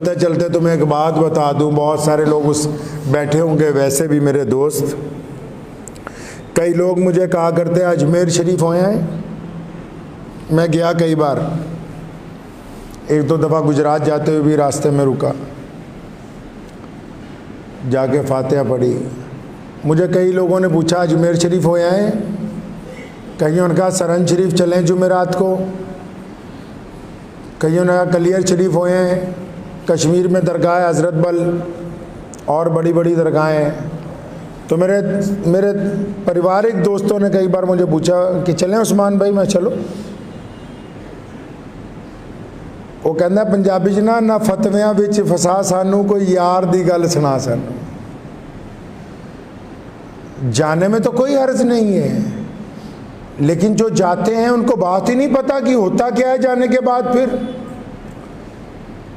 चलते चलते तुम्हें एक बात बता दूं, बहुत सारे लोग उस बैठे होंगे वैसे भी मेरे दोस्त, कई लोग मुझे कहा करते हैं अजमेर शरीफ होए हैं। मैं गया कई बार, एक दो दफ़ा गुजरात जाते हुए भी रास्ते में रुका, जाके फातिहा पढ़ी। मुझे कई लोगों ने पूछा अजमेर शरीफ होए हैं, कईयों ने कहा सरन शरीफ चलें जुमेरात को, कईयों ने कहा कलियर शरीफ होए हैं, कश्मीर में दरगाह है हज़रत बल और बड़ी बड़ी दरगाहें हैं। तो मेरे पारिवारिक दोस्तों ने कई बार मुझे पूछा कि चलें उस्मान भाई, मैं चलो। वो कहना पंजाबी च ना फतवियां विच फसा सानू कोई यार दी गल सुना सानू। जाने में तो कोई हर्ज नहीं है, लेकिन जो जाते हैं उनको बात ही नहीं पता कि होता क्या है जाने के बाद। फिर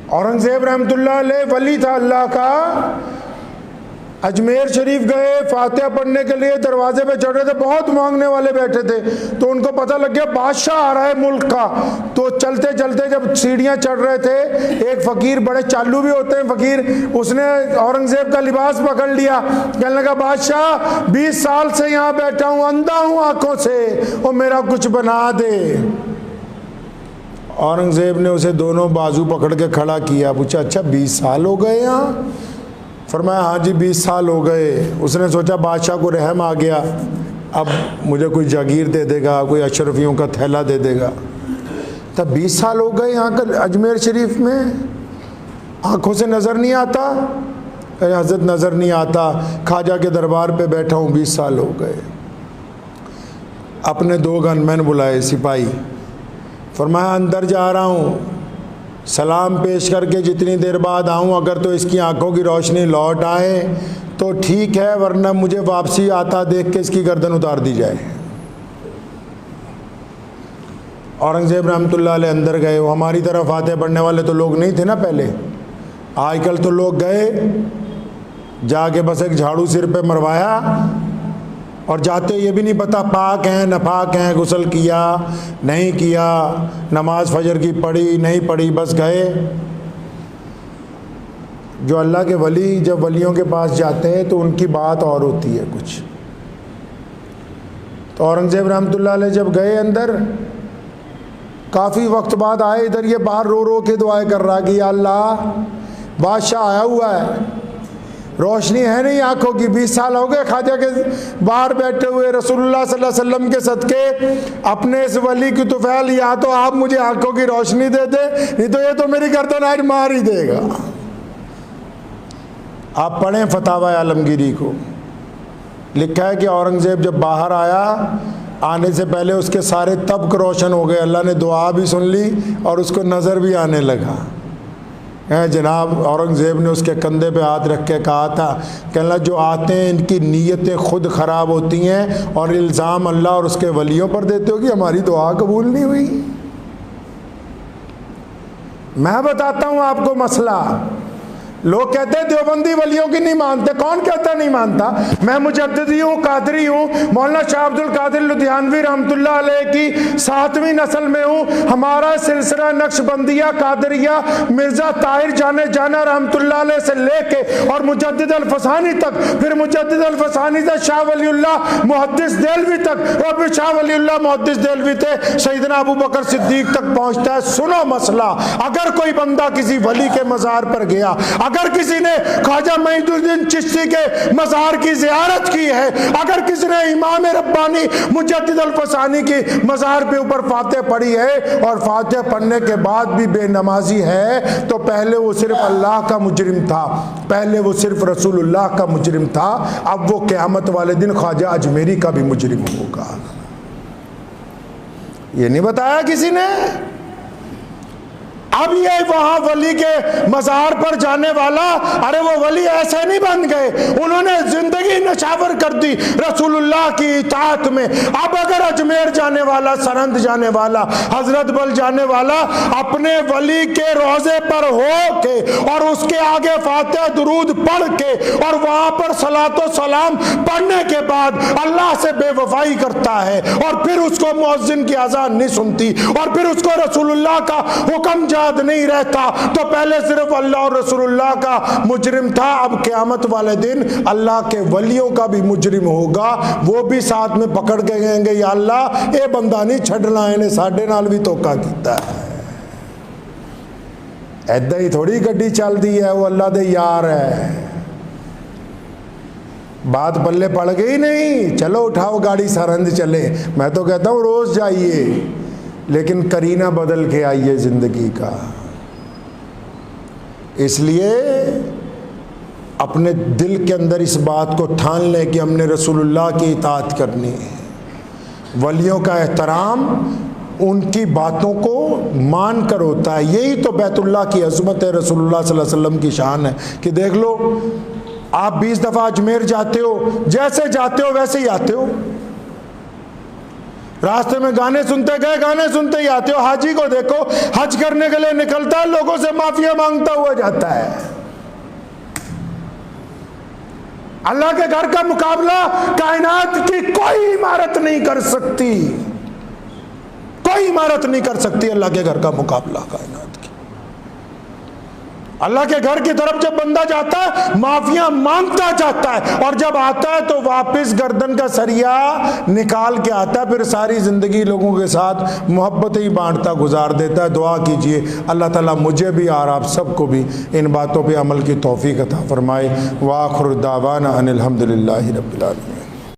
औरंगजेब रहमतुल्लाह अलैह वली था अल्लाह का, अजमेर शरीफ गए फातिहा पढ़ने के लिए, दरवाजे पे चढ़ रहे थे, बहुत मांगने वाले बैठे थे, तो उनको पता लग गया बादशाह आ रहा है मुल्क का। तो चलते चलते जब सीढ़ियां चढ़ रहे थे, एक फ़कीर, बड़े चालू भी होते हैं फ़कीर, उसने औरंगजेब का लिबास पकड़ लिया, कहने लगा बादशाह 20 साल से यहाँ बैठा हूँ, अंधा हूँ आंखों से, और मेरा कुछ बना दे। औरंगजेब ने उसे दोनों बाजू पकड़ के खड़ा किया, पूछा अच्छा 20 साल हो गए यहाँ? फरमाया हाँ जी 20 साल हो गए। उसने सोचा बादशाह को रहम आ गया, अब मुझे कोई जागीर दे देगा, कोई अशरफियों का थैला दे देगा। तब 20 साल हो गए यहाँ का अजमेर शरीफ में, आंखों से नज़र नहीं आता? हज़रत नज़र नहीं आता, ख्वाजा के दरबार पे बैठा हूँ 20 साल हो गए। अपने 2 गनमैन बुलाए सिपाही, फरमाया अंदर जा रहा हूँ, सलाम पेश करके जितनी देर बाद आऊँ, अगर तो इसकी आंखों की रोशनी लौट आए तो ठीक है, वरना मुझे वापसी आता देख के इसकी गर्दन उतार दी जाए। औरंगजेब रहमतुल्लाह अलैह अंदर गए। वो हमारी तरफ फातिहा पढ़ने वाले तो लोग नहीं थे ना पहले, आजकल तो लोग गए, जाके बस एक झाड़ू सिर पे मरवाया और जाते ये भी नहीं पता पाक हैं नपाक हैं, गुस्ल किया नहीं किया, नमाज फजर की पढ़ी नहीं पढ़ी, बस गए। जो अल्लाह के वली जब वलियों के पास जाते हैं तो उनकी बात और होती है कुछ। तो औरंगजेब रहमतुल्लाह अलैह जब गए अंदर, काफ़ी वक्त बाद आए इधर, ये बाहर रो रो के दुआएं कर रहा कि या अल्लाह बादशाह आया हुआ है, रोशनी है नहीं आंखों की, 20 साल हो गए ख्वाजा के बाहर बैठे हुए, रसूलुल्लाह सल्लल्लाहु अलैहि वसल्लम के सदके अपने इस वली की तुफैल, या तो आप मुझे आंखों की रोशनी दे दे, नहीं तो ये तो मेरी गर्दन आज मार ही देगा। आप पढ़ें फतावा आलमगीरी को, लिखा है कि औरंगजेब जब बाहर आया, आने से पहले उसके सारे तबक रोशन हो गए, अल्लाह ने दुआ भी सुन ली और उसको नज़र भी आने लगा। जनाब औरंगज़ेब ने उसके कंधे पे हाथ रख के कहा था, कहना जो आते हैं इनकी नीयतें खुद ख़राब होती हैं और इल्ज़ाम अल्लाह और उसके वलियों पर देते हो कि हमारी दुआ कबूल नहीं हुई। मैं बताता हूँ आपको मसला। लोग कहते हैं देवबंदी वलियों की नहीं मानते, कौन कहता नहीं मानता? मैं मुजद्दिदी हूँ, कादरी हूँ, मौलाना शाह अब्दुल कादिर लुधियानवी रहमतुल्लाह अलैह की 7वीं नस्ल में हूँ। हमारा सिलसिला नक्शबंदिया कादरिया मिर्ज़ा ताहिर जाने जाना रहमतुल्लाह अलैह से लेके और मुजद्दिद अल-फसानी तक, फिर मुजद्दिद अल-फसानी से शाह वलीउल्लाह मुहद्दिस देलवी तक, और फिर शाह वलीउल्लाह मुहद्दिस देलवी थे सैयदना अबू बकर सिद्दीक तक पहुँचता है। सुनो मसला, अगर कोई बंदा किसी वली के मज़ार पर गया, अगर किसी ने ख्वाजा मोइनुद्दीन चिश्ती के मज़ार की ज़ियारत की है, अगर किसी ने इमाम रब्बानी मुजद्दिद अल-फसानी की मज़ार पे ऊपर फातिहा पढ़ी है और फातिहा पढ़ने के बाद भी बेनमाजी है, तो पहले वो सिर्फ अल्लाह का मुजरिम था, पहले वो सिर्फ रसूलुल्लाह का मुजरिम था, अब वो क़यामत वाले दिन ख्वाजा अजमेरी का भी मुजरिम होगा। ये नहीं बताया किसी ने। अब ये वहां वली के मज़ार पर जाने वाला, अरे वो वली ऐसे नहीं बन गए, उन्होंने जिंदगी नशावर कर दी रसूलुल्लाह की इताअत में। अब अगर अजमेर जाने वाला, सरंद जाने वाला, हजरत बल जाने वाला अपने वली के रोजे पर हो के और उसके आगे फातिहा दुरूद पढ़ के और वहां पर सलातो सलाम पढ़ने के बाद अल्लाह से बेवफाई करता है और फिर उसको मुअज्जिन की अज़ान नहीं सुनती और फिर उसको रसूलुल्लाह का हुक्म याद नहीं रहता तो पहले सिर्फ अल्लाह और रसूलुल्लाह का मुजरिम था, अब क़यामत वाले दिन अल्लाह के वलियों का भी मुजरिम होगा। वो भी साथ में पकड़ के कहेंगे या अल्लाह ये बंदा नहीं छड़ना, इन्हें साढ़े नाल भी धोखा किया है। ऐदा ही थोड़ी गड्डी चलती है, वो अल्लाह दे यार है। बात पल्ले पड़ गई नहीं, चलो उठाओ गाड़ी सरहंद चले। मैं तो कहता हूँ रोज जाइए, लेकिन करीना बदल के आइए जिंदगी का। इसलिए अपने दिल के अंदर इस बात को ठान लें कि हमने रसूलुल्लाह की इताअत करनी है, वलियों का एहतराम उनकी बातों को मान कर होता है। यही तो बैतुल्लाह की अज़मत है, रसूलुल्लाह सल्लल्लाहु अलैहि वसल्लम की शान है कि देख लो आप 20 दफ़ा अजमेर जाते हो, जैसे जाते हो वैसे ही आते हो। रास्ते में गाने सुनते गए, गाने सुनते ही आते हो। हाजी को देखो, हज करने के लिए निकलता है, लोगों से माफिया मांगता हुआ जाता है। अल्लाह के घर का मुकाबला कायनात की कोई इमारत नहीं कर सकती, कोई इमारत नहीं कर सकती अल्लाह के घर का मुकाबला कायनात की। अल्लाह के घर की तरफ जब बंदा जाता है माफिया मांगता जाता है, और जब आता है तो वापस गर्दन का सरिया निकाल के आता है, फिर सारी जिंदगी लोगों के साथ मोहब्बत ही बांटता गुजार देता है। दुआ कीजिए अल्लाह ताला मुझे भी और आप सबको भी इन बातों पे अमल की तौफीक अता फरमाए। व आखिर दावाना अनिल हम्दुलिल्लाहि रब्बिल आलमीन।